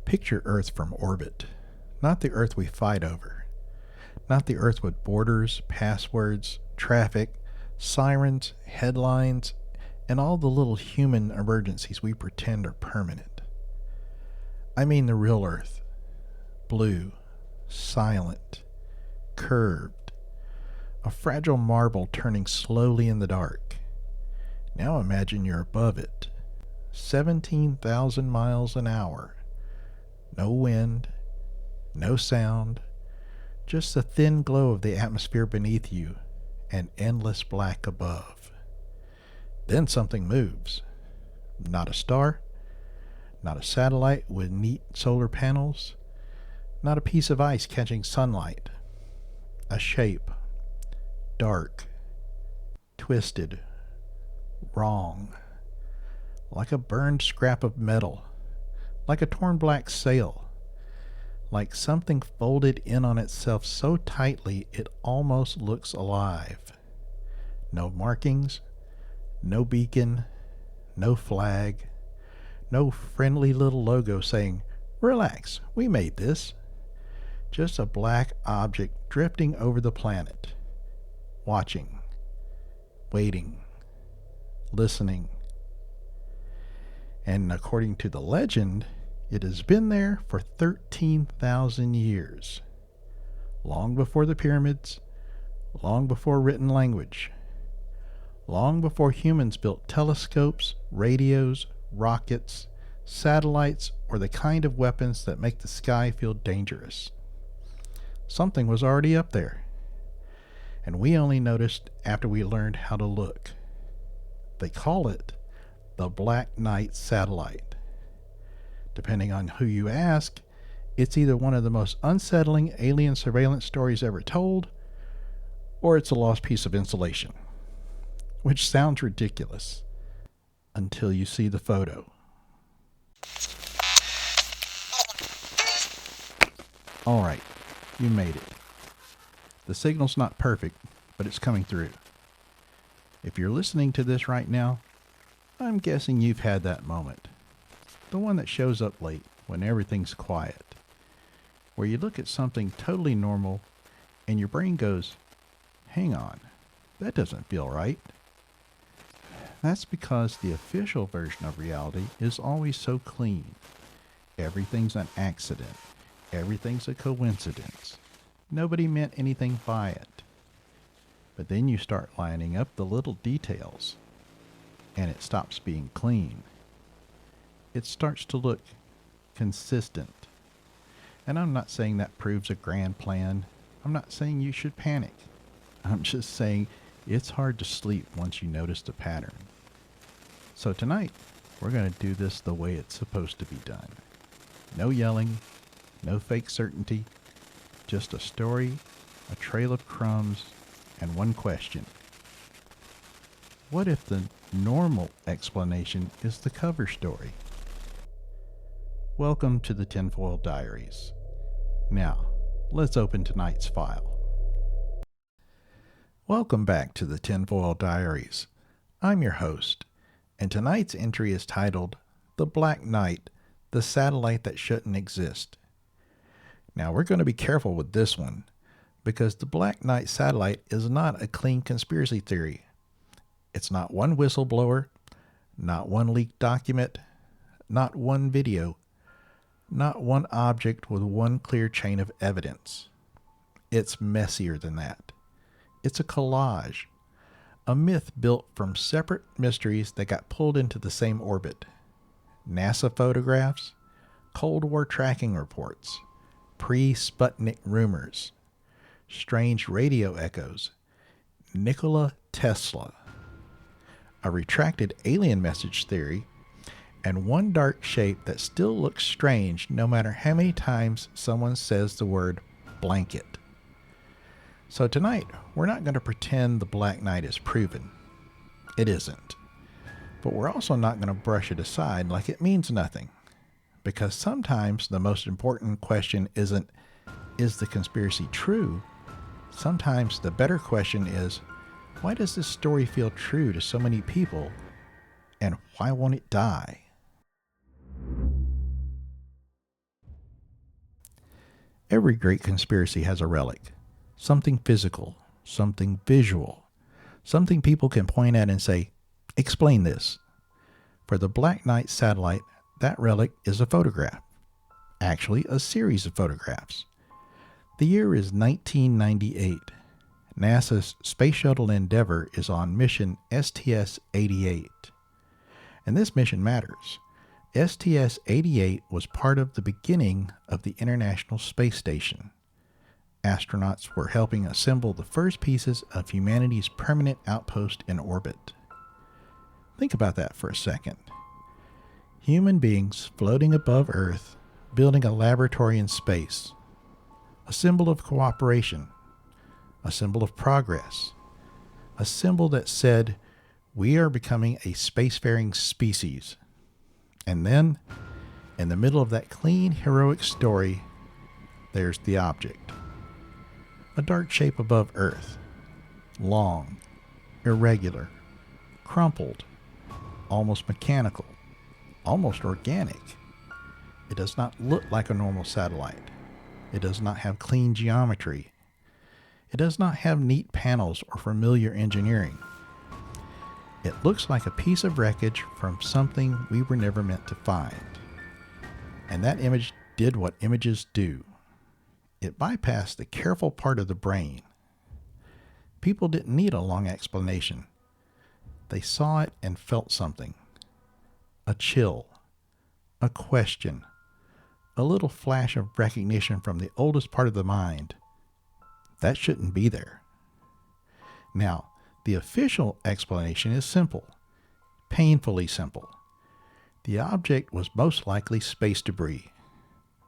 Picture Earth from orbit, not the Earth we fight over, not the Earth with borders, passwords, traffic, sirens, headlines, and all the little human emergencies we pretend are permanent. I mean the real Earth, blue, silent, curved, a fragile marble turning slowly in the dark. Now imagine you're above it, 17,000 miles an hour. No wind, no sound, just the thin glow of the atmosphere beneath you and endless black above. Then something moves. Not a star, not a satellite with neat solar panels, not a piece of ice catching sunlight. A shape, dark, twisted, wrong, like a burned scrap of metal, like a torn black sail, like something folded in on itself so tightly it almost looks alive. No markings, no beacon, no flag, no friendly little logo saying, "Relax, we made this." Just a black object drifting over the planet, watching, waiting, listening. And according to the legend, it has been there for 13,000 years. Long before the pyramids, long before written language, long before humans built telescopes, radios, rockets, satellites, or the kind of weapons that make the sky feel dangerous. Something was already up there, and we only noticed after we learned how to look. They call it the Black Knight satellite. Depending on who you ask, it's either one of the most unsettling alien surveillance stories ever told, or it's a lost piece of insulation. Which sounds ridiculous until you see the photo. Alright, you made it. The signal's not perfect, but it's coming through. If you're listening to this right now, I'm guessing you've had that moment. The one that shows up late when everything's quiet, where you look at something totally normal and your brain goes, "Hang on, that doesn't feel right." That's because the official version of reality is always so clean. Everything's an accident. Everything's a coincidence. Nobody meant anything by it. But then you start lining up the little details, and it stops being clean. It starts to look consistent. And I'm not saying that proves a grand plan. I'm not saying you should panic. I'm just saying it's hard to sleep once you notice the pattern. So tonight, we're going to do this the way it's supposed to be done. No yelling, no fake certainty, just a story, a trail of crumbs, and one question. What if the normal explanation is the cover story? Welcome to the Tinfoil Diaries. Now, let's open tonight's file. Welcome back to the Tinfoil Diaries. I'm your host, and tonight's entry is titled, "The Black Knight, the Satellite That Shouldn't Exist." Now, we're going to be careful with this one, because the Black Knight satellite is not a clean conspiracy theory. It's not one whistleblower, not one leaked document, not one video, not one object with one clear chain of evidence. It's messier than that. It's a collage, a myth built from separate mysteries that got pulled into the same orbit. NASA photographs, Cold War tracking reports, pre-Sputnik rumors, strange radio echoes, Nikola Tesla, a retracted alien message theory, and one dark shape that still looks strange no matter how many times someone says the word blanket. So tonight, we're not going to pretend the Black Knight is proven. It isn't. But we're also not going to brush it aside like it means nothing. Because sometimes the most important question isn't, is the conspiracy true? Sometimes the better question is, why does this story feel true to so many people, and why won't it die? Every great conspiracy has a relic, something physical, something visual, something people can point at and say, explain this. For the Black Knight satellite, that relic is a photograph. Actually, a series of photographs. The year is 1998. NASA's Space Shuttle Endeavour is on mission STS-88. And this mission matters. STS-88 was part of the beginning of the International Space Station. Astronauts were helping assemble the first pieces of humanity's permanent outpost in orbit. Think about that for a second. Human beings floating above Earth, building a laboratory in space. A symbol of cooperation. A symbol of progress. A symbol that said, we are becoming a spacefaring species. And then, in the middle of that clean, heroic story, there's the object. A dark shape above Earth. Long, irregular, crumpled, almost mechanical, almost organic. It does not look like a normal satellite. It does not have clean geometry. It does not have neat panels or familiar engineering. It looks like a piece of wreckage from something we were never meant to find. And that image did what images do. It bypassed the careful part of the brain. People didn't need a long explanation. They saw it and felt something. A chill, a question, a little flash of recognition from the oldest part of the mind. That shouldn't be there. Now, the official explanation is simple, painfully simple. The object was most likely space debris.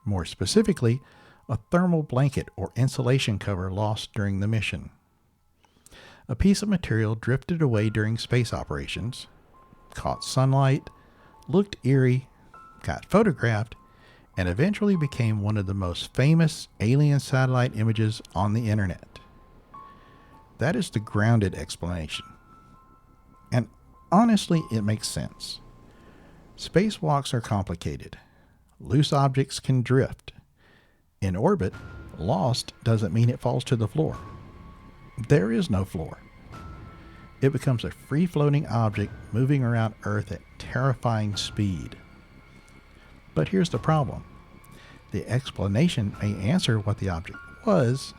More specifically, a thermal blanket or insulation cover lost during the mission. A piece of material drifted away during space operations, caught sunlight, looked eerie, got photographed, and eventually became one of the most famous alien satellite images on the internet. That is the grounded explanation. And honestly, it makes sense. Spacewalks are complicated. Loose objects can drift. In orbit, lost doesn't mean it falls to the floor. There is no floor. It becomes a free-floating object moving around Earth at terrifying speed. But here's the problem. The explanation may answer what the object was,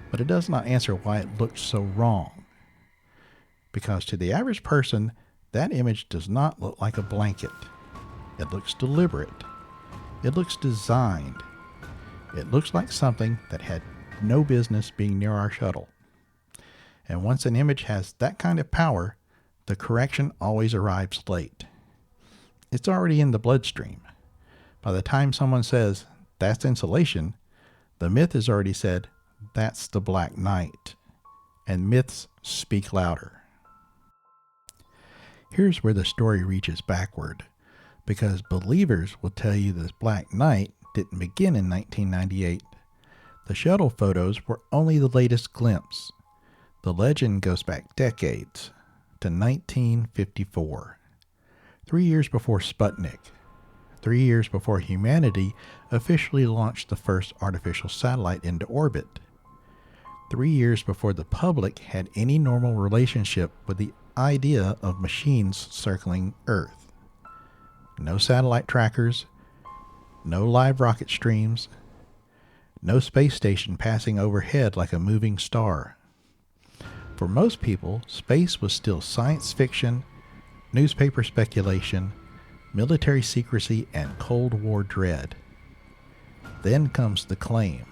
but it does not answer why it looked so wrong. Because to the average person, that image does not look like a blanket. It looks deliberate. It looks designed. It looks like something that had no business being near our shuttle. And once an image has that kind of power, the correction always arrives late. It's already in the bloodstream. By the time someone says, that's insulation, the myth has already said, that's the Black Knight. And myths speak louder. Here's where the story reaches backward, because believers will tell you the Black Knight didn't begin in 1998. The shuttle photos were only the latest glimpse. The legend goes back decades, to 1954, 3 years before Sputnik, 3 years before humanity officially launched the first artificial satellite into orbit, 3 years before the public had any normal relationship with the idea of machines circling Earth. No satellite trackers, no live rocket streams, no space station passing overhead like a moving star. For most people, space was still science fiction, newspaper speculation, military secrecy, and Cold War dread. Then comes the claim.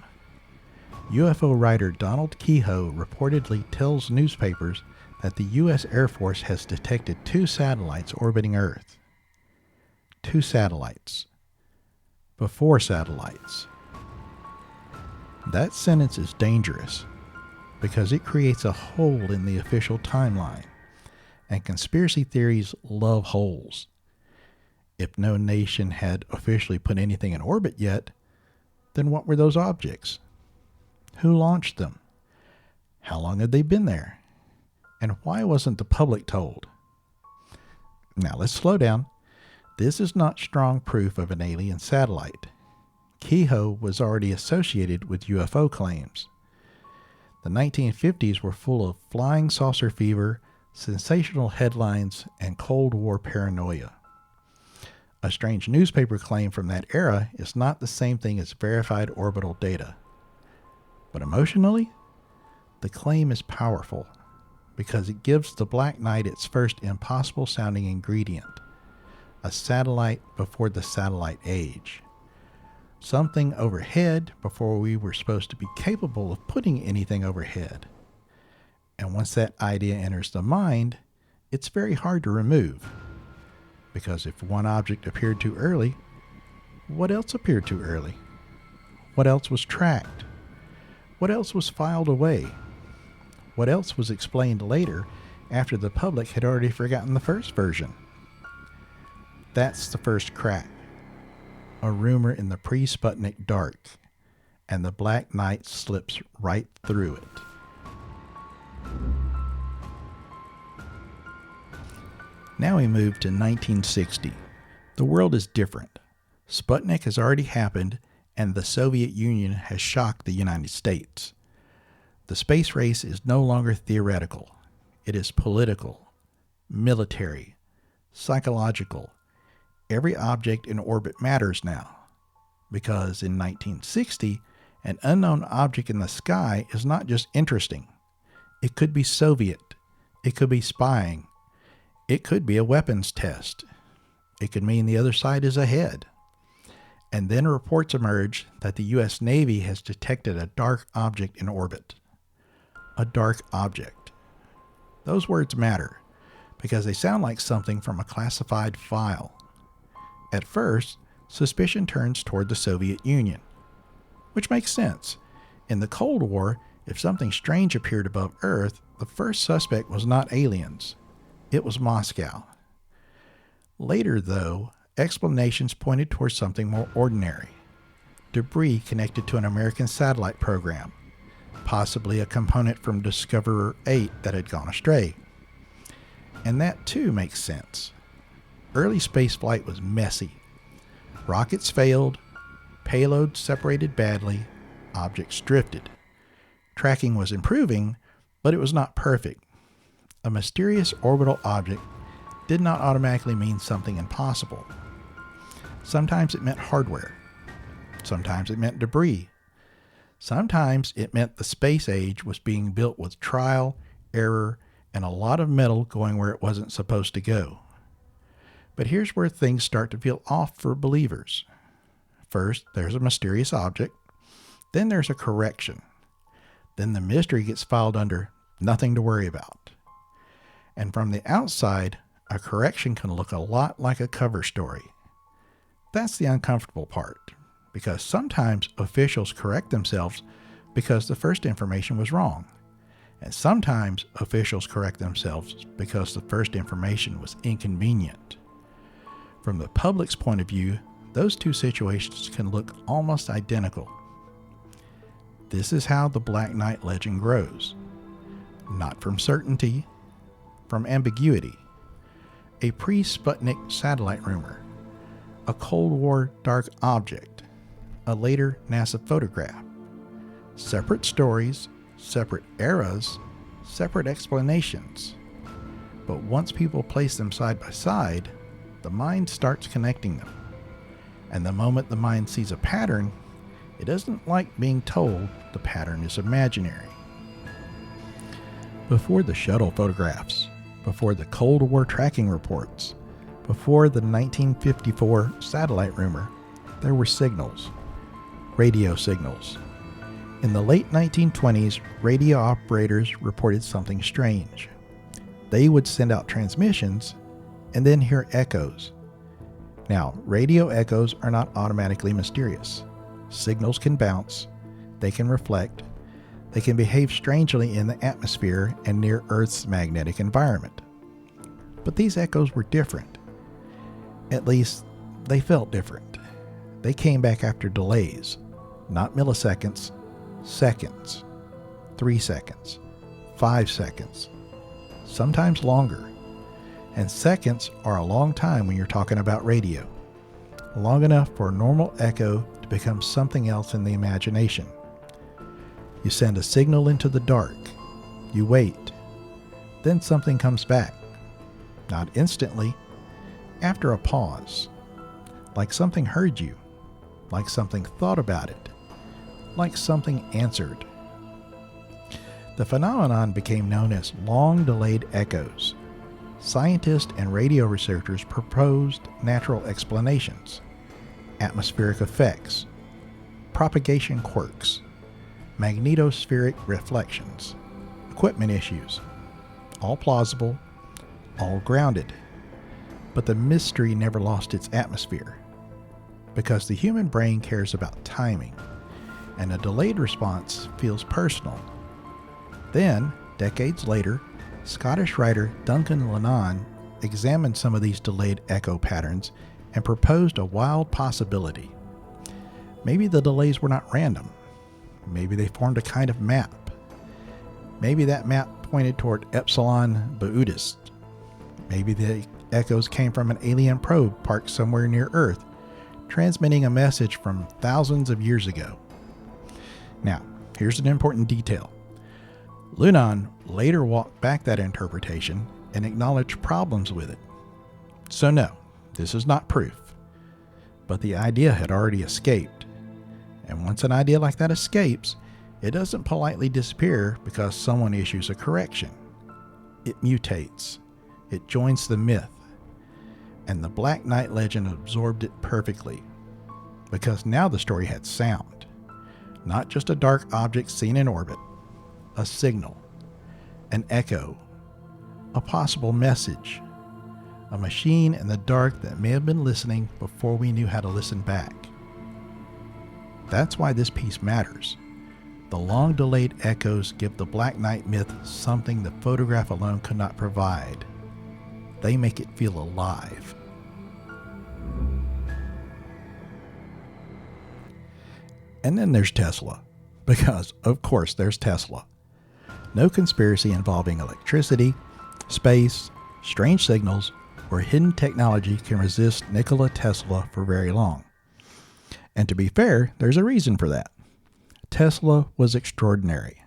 UFO writer Donald Keyhoe reportedly tells newspapers that the U.S. Air Force has detected 2 satellites orbiting Earth. 2 satellites. Before satellites. That sentence is dangerous because it creates a hole in the official timeline, and conspiracy theories love holes. If no nation had officially put anything in orbit yet, then what were those objects? Who launched them? How long had they been there? And why wasn't the public told? Now let's slow down. This is not strong proof of an alien satellite. Keyhoe was already associated with UFO claims. The 1950s were full of flying saucer fever, sensational headlines, and Cold War paranoia. A strange newspaper claim from that era is not the same thing as verified orbital data. But emotionally, the claim is powerful because it gives the Black Knight its first impossible-sounding ingredient, a satellite before the satellite age. Something overhead before we were supposed to be capable of putting anything overhead. And once that idea enters the mind, it's very hard to remove. Because if one object appeared too early, what else appeared too early? What else was tracked? What else was filed away? What else was explained later after the public had already forgotten the first version? That's the first crack. A rumor in the pre-Sputnik dark, and the Black Knight slips right through it. Now we move to 1960. The world is different. Sputnik has already happened, and the Soviet Union has shocked the United States. The space race is no longer theoretical. It is political, military, psychological. Every object in orbit matters now, because in 1960, an unknown object in the sky is not just interesting. It could be Soviet. It could be spying. It could be a weapons test. It could mean the other side is ahead. And then reports emerge that the U.S. Navy has detected a dark object in orbit. A dark object. Those words matter because they sound like something from a classified file. At first, suspicion turns toward the Soviet Union, which makes sense. In the Cold War, if something strange appeared above Earth, the first suspect was not aliens. It was Moscow. Later, though, explanations pointed towards something more ordinary. Debris connected to an American satellite program, possibly a component from Discoverer 8 that had gone astray. And that too makes sense. Early spaceflight was messy. Rockets failed, payloads separated badly, objects drifted. Tracking was improving, but it was not perfect. A mysterious orbital object did not automatically mean something impossible. Sometimes it meant hardware. Sometimes it meant debris. Sometimes it meant the space age was being built with trial, error, and a lot of metal going where it wasn't supposed to go. But here's where things start to feel off for believers. First, there's a mysterious object. Then there's a correction. Then the mystery gets filed under nothing to worry about. And from the outside, a correction can look a lot like a cover story. That's the uncomfortable part, because sometimes officials correct themselves because the first information was wrong. And sometimes officials correct themselves because the first information was inconvenient. From the public's point of view, those two situations can look almost identical. This is how the Black Knight legend grows. Not from certainty, from ambiguity. A pre-Sputnik satellite rumor. A Cold War dark object. A later NASA photograph. Separate stories, separate eras, separate explanations. But once people place them side by side, the mind starts connecting them. And the moment the mind sees a pattern, it doesn't like being told the pattern is imaginary. Before the shuttle photographs, before the Cold War tracking reports, before the 1954 satellite rumor, there were signals, radio signals. In the late 1920s, radio operators reported something strange. They would send out transmissions and then hear echoes. Now, radio echoes are not automatically mysterious. Signals can bounce, they can reflect, they can behave strangely in the atmosphere and near Earth's magnetic environment. But these echoes were different. At least, they felt different. They came back after delays, not milliseconds, seconds, 3 seconds, 5 seconds, sometimes longer. And seconds are a long time when you're talking about radio. long enough for a normal echo to become something else in the imagination. You send a signal into the dark. You wait. Then something comes back. Not instantly, after a pause. Like something heard you. Like something thought about it. Like something answered. The phenomenon became known as long-delayed echoes. Scientists and radio researchers proposed natural explanations, atmospheric effects, propagation quirks, magnetospheric reflections, equipment issues, all plausible, all grounded. But the mystery never lost its atmosphere, because the human brain cares about timing, and a delayed response feels personal. Then, decades later, Scottish writer Duncan Lunan examined some of these delayed echo patterns and proposed a wild possibility. Maybe the delays were not random. Maybe they formed a kind of map. Maybe that map pointed toward Epsilon Boötis. Maybe the echoes came from an alien probe parked somewhere near Earth, transmitting a message from thousands of years ago. Now, here's an important detail. Lunan later walked back that interpretation and acknowledged problems with it. So no, this is not proof. But the idea had already escaped. And once an idea like that escapes, it doesn't politely disappear because someone issues a correction. It mutates. It joins the myth. And the Black Knight legend absorbed it perfectly. Because now the story had sound. Not just a dark object seen in orbit. A signal, an echo, a possible message, a machine in the dark that may have been listening before we knew how to listen back. That's why this piece matters. The long-delayed echoes give the Black Knight myth something the photograph alone could not provide. They make it feel alive. And then there's Tesla, because of course there's Tesla. No conspiracy involving electricity, space, strange signals, or hidden technology can resist Nikola Tesla for very long. And to be fair, there's a reason for that. Tesla was extraordinary,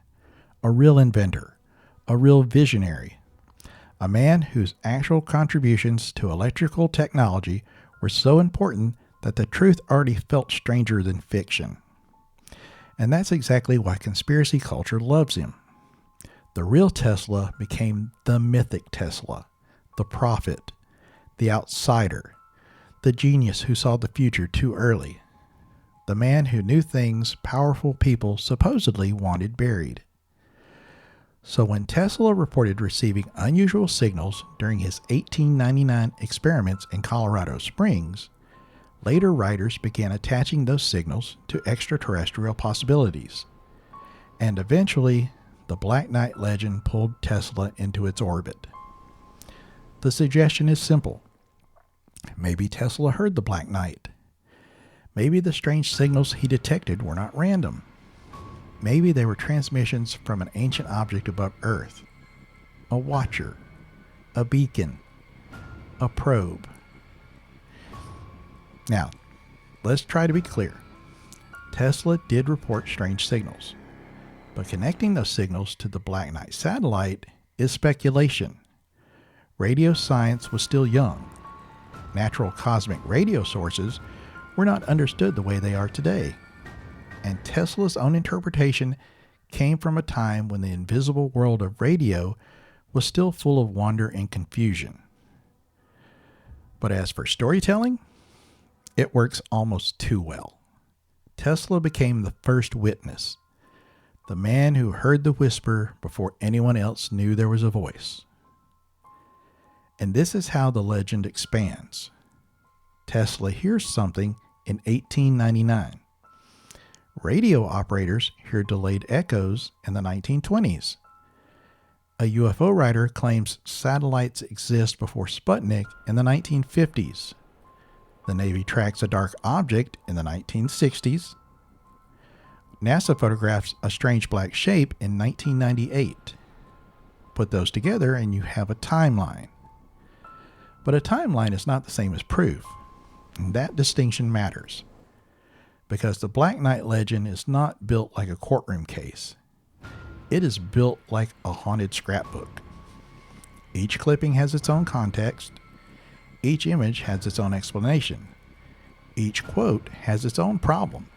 a real inventor, a real visionary, a man whose actual contributions to electrical technology were so important that the truth already felt stranger than fiction. And that's exactly why conspiracy culture loves him. The real Tesla became the mythic Tesla, the prophet, the outsider, the genius who saw the future too early, the man who knew things powerful people supposedly wanted buried. So when Tesla reported receiving unusual signals during his 1899 experiments in Colorado Springs, later writers began attaching those signals to extraterrestrial possibilities, and eventually the Black Knight legend pulled Tesla into its orbit. The suggestion is simple. Maybe Tesla heard the Black Knight. Maybe the strange signals he detected were not random. Maybe they were transmissions from an ancient object above Earth. A watcher. A beacon. A probe. Now, let's try to be clear. Tesla did report strange signals. But connecting those signals to the Black Knight satellite is speculation. Radio science was still young. Natural cosmic radio sources were not understood the way they are today. And Tesla's own interpretation came from a time when the invisible world of radio was still full of wonder and confusion. But as for storytelling, it works almost too well. Tesla became the first witness. The man who heard the whisper before anyone else knew there was a voice. And this is how the legend expands. Tesla hears something in 1899. Radio operators hear delayed echoes in the 1920s. A UFO writer claims satellites exist before Sputnik in the 1950s. The Navy tracks a dark object in the 1960s. NASA photographs a strange black shape in 1998. Put those together and you have a timeline. But a timeline is not the same as proof. And that distinction matters, because the Black Knight legend is not built like a courtroom case. It is built like a haunted scrapbook. Each clipping has its own context. Each image has its own explanation. Each quote has its own problem.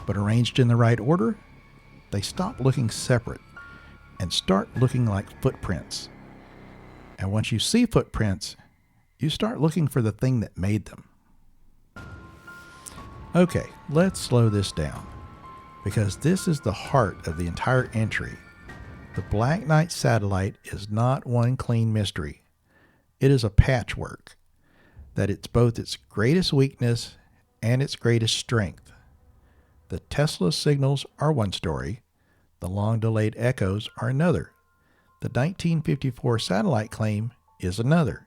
But arranged in the right order, they stop looking separate and start looking like footprints. And once you see footprints, you start looking for the thing that made them. Okay, let's slow this down, because this is the heart of the entire entry. The Black Knight satellite is not one clean mystery. It is a patchwork, that it's both its greatest weakness and its greatest strength. The Tesla signals are one story. The long-delayed echoes are another. The 1954 satellite claim is another.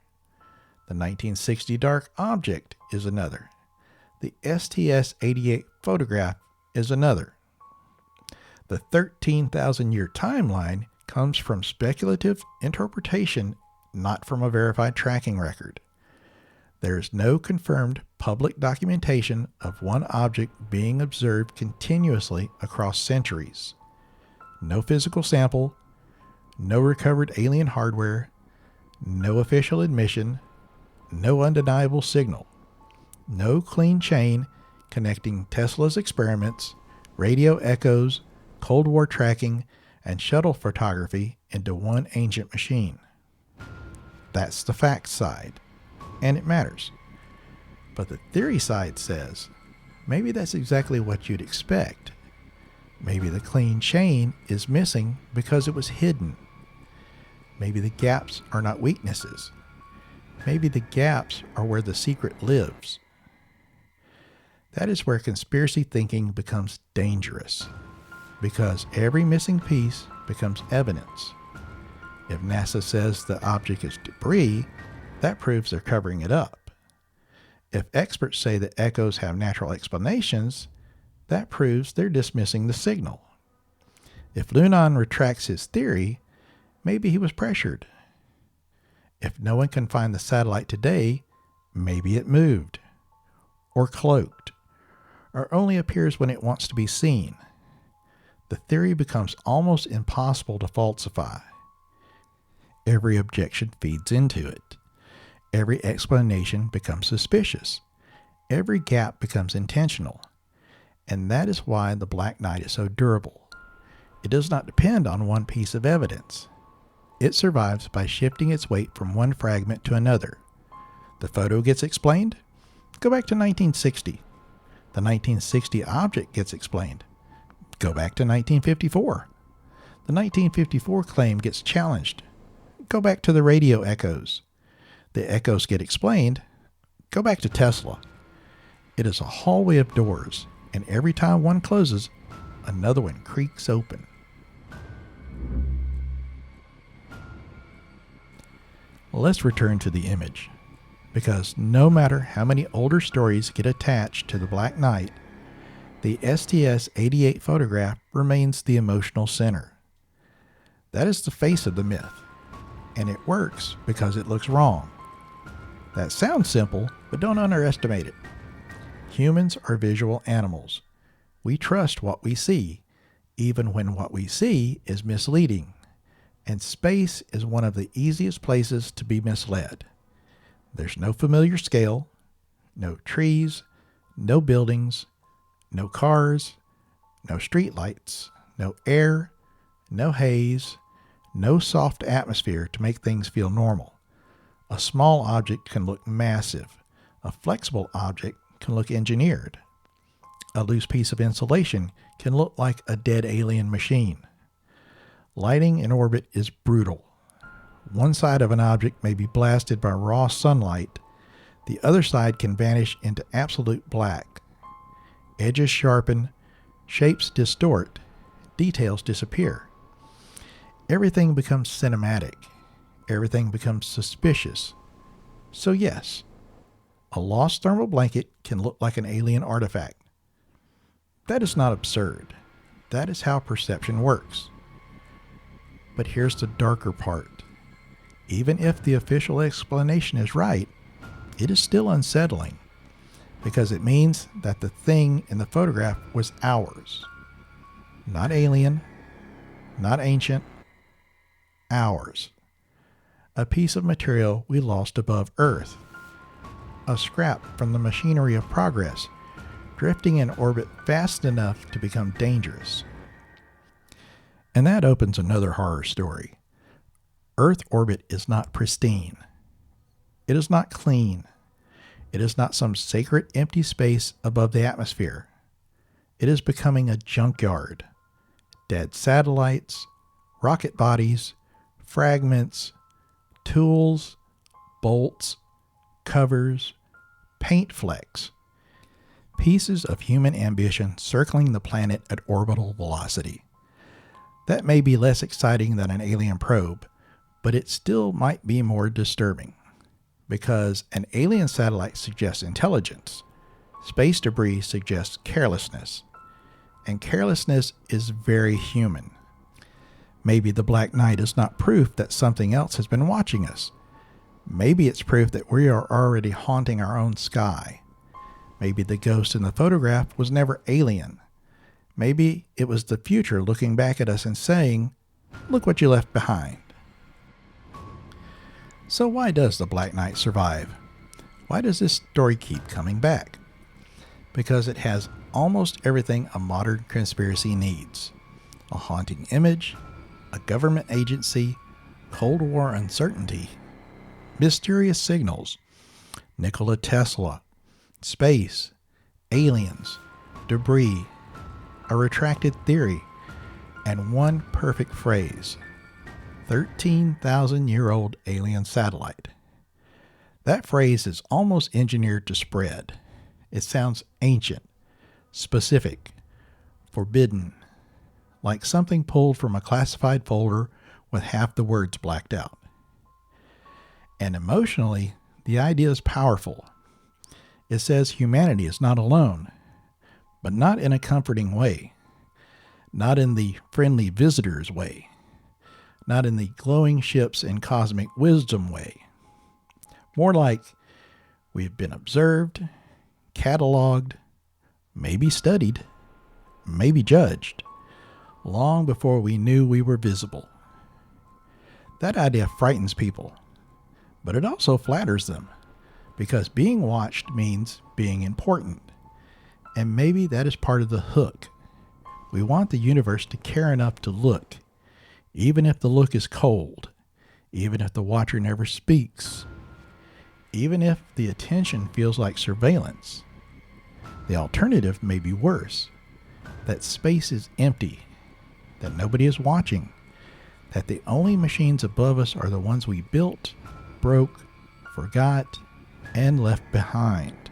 The 1960 dark object is another. The STS-88 photograph is another. The 13,000-year timeline comes from speculative interpretation, not from a verified tracking record. There is no confirmed public documentation of one object being observed continuously across centuries. No physical sample, no recovered alien hardware, no official admission, no undeniable signal, no clean chain connecting Tesla's experiments, radio echoes, Cold War tracking, and shuttle photography into one ancient machine. That's the fact side, and it matters. But the theory side says, maybe that's exactly what you'd expect. Maybe the clean chain is missing because it was hidden. Maybe the gaps are not weaknesses. Maybe the gaps are where the secret lives. That is where conspiracy thinking becomes dangerous, because every missing piece becomes evidence. If NASA says the object is debris, that proves they're covering it up. If experts say that echoes have natural explanations, that proves they're dismissing the signal. If Lunan retracts his theory, maybe he was pressured. If no one can find the satellite today, maybe it moved, or cloaked, or only appears when it wants to be seen. The theory becomes almost impossible to falsify. Every objection feeds into it. Every explanation becomes suspicious. Every gap becomes intentional. And that is why the Black Knight is so durable. It does not depend on one piece of evidence. It survives by shifting its weight from one fragment to another. The photo gets explained? Go back to 1960. The 1960 object gets explained. Go back to 1954. The 1954 claim gets challenged. Go back to the radio echoes. The echoes get explained. Go back to Tesla. It is a hallway of doors, and every time one closes, another one creaks open. Let's return to the image, because no matter how many older stories get attached to the Black Knight, the STS-88 photograph remains the emotional center. That is the face of the myth, and it works because it looks wrong. That sounds simple, but don't underestimate it. Humans are visual animals. We trust what we see, even when what we see is misleading. And space is one of the easiest places to be misled. There's no familiar scale, no trees, no buildings, no cars, no streetlights, no air, no haze, no soft atmosphere to make things feel normal. A small object can look massive. A flexible object can look engineered. A loose piece of insulation can look like a dead alien machine. Lighting in orbit is brutal. One side of an object may be blasted by raw sunlight. The other side can vanish into absolute black. Edges sharpen, shapes distort, details disappear. Everything becomes cinematic. Everything becomes suspicious. So yes, a lost thermal blanket can look like an alien artifact. That is not absurd. That is how perception works. But here's the darker part. Even if the official explanation is right, it is still unsettling. because it means that the thing in the photograph was ours. Not alien, not ancient, ours. A piece of material we lost above Earth. A scrap from the machinery of progress, drifting in orbit fast enough to become dangerous. And that opens another horror story. Earth orbit is not pristine. It is not clean. It is not some sacred empty space above the atmosphere. It is becoming a junkyard. Dead satellites, rocket bodies, fragments, tools, bolts, covers, paint flecks, pieces of human ambition circling the planet at orbital velocity. That may be less exciting than an alien probe, but it still might be more disturbing, because an alien satellite suggests intelligence, space debris suggests carelessness, and carelessness is very human. Maybe the black night is not proof that something else has been watching us. Maybe it's proof that we are already haunting our own sky. Maybe the ghost in the photograph was never alien. Maybe it was the future looking back at us and saying, "Look what you left behind." So why does the Black Knight survive? Why does this story keep coming back? Because it has almost everything a modern conspiracy needs. A haunting image, a government agency, Cold War uncertainty, mysterious signals, Nikola Tesla, space, aliens, debris, a retracted theory, and one perfect phrase: 13,000-year-old alien satellite. That phrase is almost engineered to spread. It sounds ancient, specific, forbidden, like something pulled from a classified folder with half the words blacked out. And emotionally, the idea is powerful. It says humanity is not alone, but not in a comforting way, not in the friendly visitors way, not in the glowing ships and cosmic wisdom way. More like we've been observed, cataloged, maybe studied, maybe judged, long before we knew we were visible. That idea frightens people, but it also flatters them, because being watched means being important. And maybe that is part of the hook. We want the universe to care enough to look, even if the look is cold, even if the watcher never speaks, even if the attention feels like surveillance. The alternative may be worse, that space is empty, that nobody is watching, that the only machines above us are the ones we built, broke, forgot, and left behind.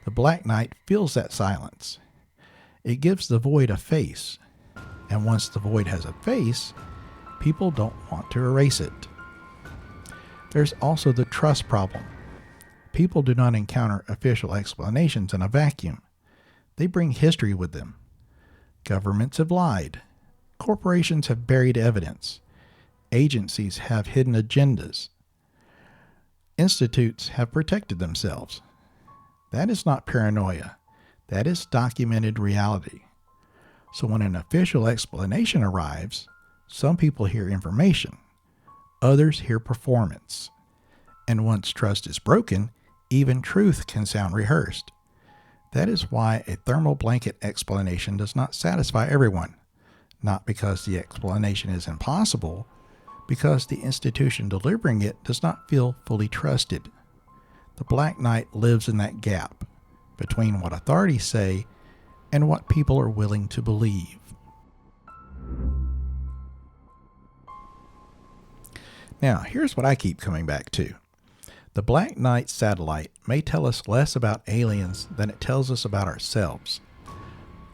The Black Knight fills that silence. It gives the void a face, and once the void has a face, people don't want to erase it. There's also the trust problem. People do not encounter official explanations in a vacuum. They bring history with them. Governments have lied. Corporations have buried evidence. Agencies have hidden agendas. Institutes have protected themselves. That is not paranoia. That is documented reality. So when an official explanation arrives, some people hear information. Others hear performance. And once trust is broken, even truth can sound rehearsed. That is why a thermal blanket explanation does not satisfy everyone. Not because the explanation is impossible, because the institution delivering it does not feel fully trusted. The Black Knight lives in that gap between what authorities say and what people are willing to believe. Now, here's what I keep coming back to. The Black Knight satellite may tell us less about aliens than it tells us about ourselves.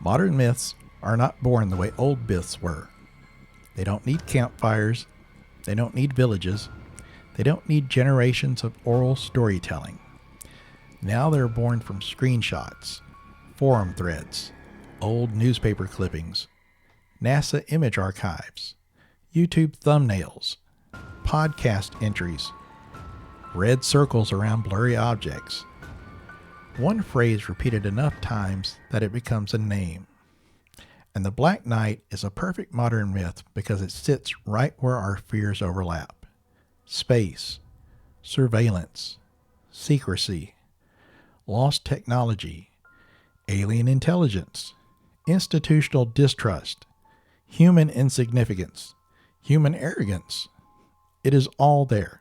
Modern myths are not born the way old myths were. They don't need campfires. They don't need villages. They don't need generations of oral storytelling. Now they're born from screenshots, forum threads, old newspaper clippings, NASA image archives, YouTube thumbnails, podcast entries, red circles around blurry objects. One phrase repeated enough times that it becomes a name. And the Black Knight is a perfect modern myth because it sits right where our fears overlap. Space, surveillance, secrecy, lost technology, alien intelligence, institutional distrust, human insignificance, human arrogance. It is all there.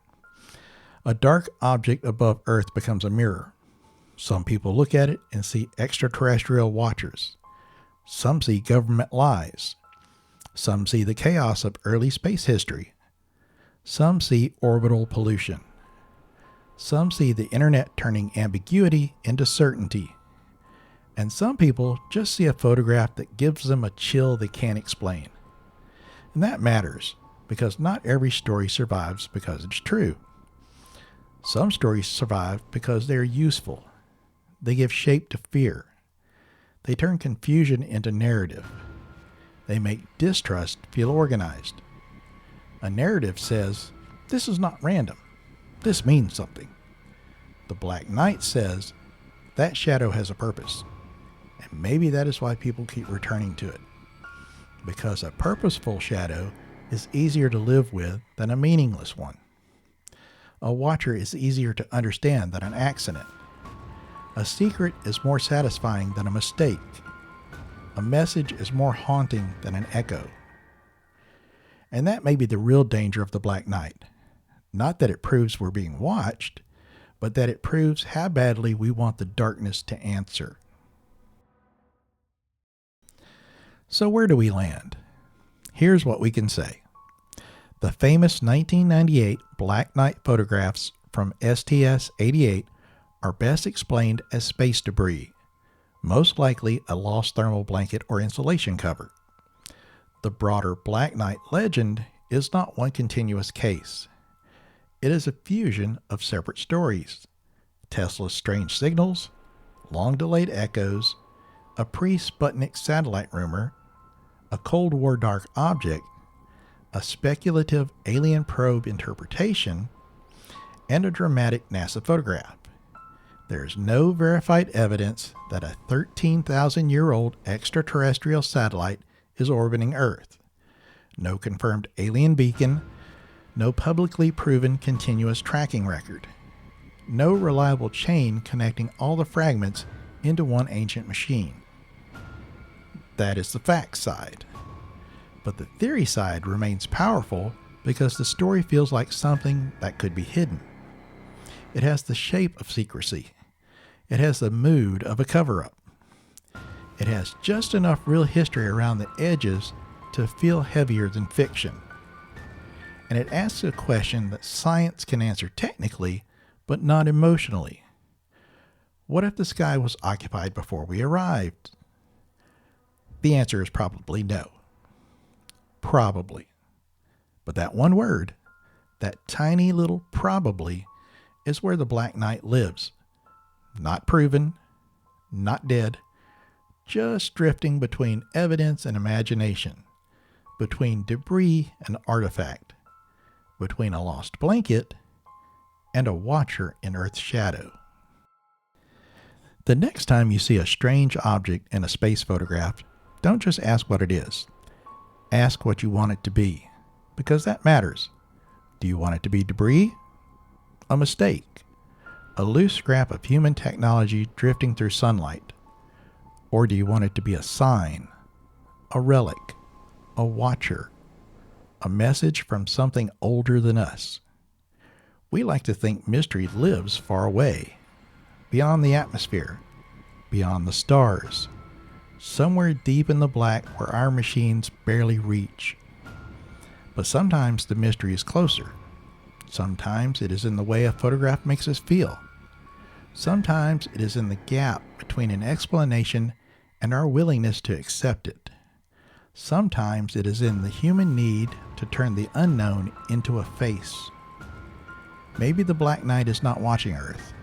A dark object above Earth becomes a mirror. Some people look at it and see extraterrestrial watchers. Some see government lies. Some see the chaos of early space history. Some see orbital pollution. Some see the internet turning ambiguity into certainty. And some people just see a photograph that gives them a chill they can't explain. And that matters, because not every story survives because it's true. Some stories survive because they're useful. They give shape to fear. They turn confusion into narrative. They make distrust feel organized. A narrative says, this is not random. This means something. The Black Knight says, that shadow has a purpose. And maybe that is why people keep returning to it. Because a purposeful shadow is easier to live with than a meaningless one. A watcher is easier to understand than an accident. A secret is more satisfying than a mistake. A message is more haunting than an echo. And that may be the real danger of the Black Knight. Not that it proves we're being watched, but that it proves how badly we want the darkness to answer. So where do we land? Here's what we can say. The famous 1998 Black Knight photographs from STS-88 are best explained as space debris, most likely a lost thermal blanket or insulation cover. The broader Black Knight legend is not one continuous case. It is a fusion of separate stories. Tesla's strange signals, long-delayed echoes, a pre-Sputnik satellite rumor, a Cold War dark object, a speculative alien probe interpretation, and a dramatic NASA photograph. There is no verified evidence that a 13,000-year-old extraterrestrial satellite is orbiting Earth. No confirmed alien beacon, no publicly proven continuous tracking record. No reliable chain connecting all the fragments into one ancient machine. That is the fact side. But the theory side remains powerful because the story feels like something that could be hidden. It has the shape of secrecy. It has the mood of a cover-up. It has just enough real history around the edges to feel heavier than fiction. And it asks a question that science can answer technically, but not emotionally. What if the sky was occupied before we arrived? The answer is probably no. Probably. But that one word, that tiny little probably, is where the Black Knight lives. Not proven, not dead, just drifting between evidence and imagination, between debris and artifact, between a lost blanket and a watcher in Earth's shadow. The next time you see a strange object in a space photograph, don't just ask what it is. Ask what you want it to be, because that matters. Do you want it to be debris? A mistake? A loose scrap of human technology drifting through sunlight? Or do you want it to be a sign, a relic, a watcher, a message from something older than us? We like to think mystery lives far away, beyond the atmosphere, beyond the stars, somewhere deep in the black where our machines barely reach. But sometimes the mystery is closer. Sometimes it is in the way a photograph makes us feel. Sometimes it is in the gap between an explanation and our willingness to accept it. Sometimes it is in the human need to turn the unknown into a face. Maybe the Black Knight is not watching Earth.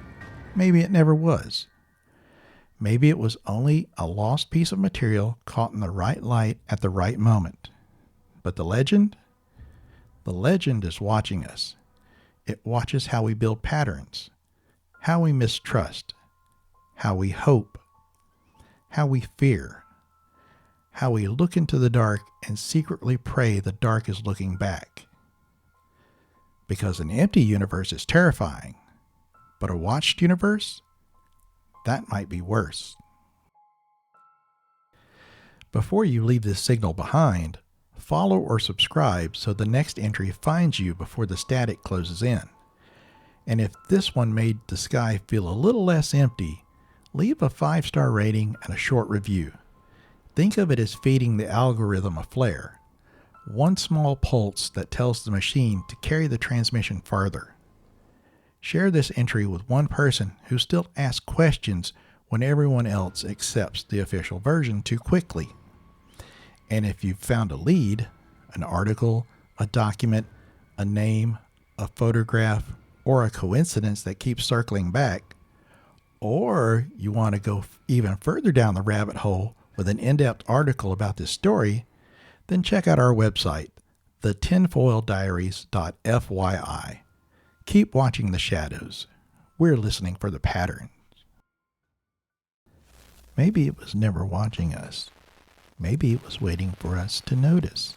Maybe it never was. Maybe it was only a lost piece of material caught in the right light at the right moment. But the legend? The legend is watching us. It watches how we build patterns, how we mistrust, how we hope, how we fear, how we look into the dark and secretly pray the dark is looking back. Because an empty universe is terrifying, but a watched universe? That might be worse. Before you leave this signal behind, follow or subscribe so the next entry finds you before the static closes in. And if this one made the sky feel a little less empty, leave a 5-star rating and a short review. Think of it as feeding the algorithm a flare, one small pulse that tells the machine to carry the transmission farther. Share this entry with one person who still asks questions when everyone else accepts the official version too quickly. And if you've found a lead, an article, a document, a name, a photograph, or a coincidence that keeps circling back, or you want to go even further down the rabbit hole with an in-depth article about this story, then check out our website, thetinfoildiaries.fyi. Keep watching the shadows. We're listening for the patterns. Maybe it was never watching us. Maybe it was waiting for us to notice.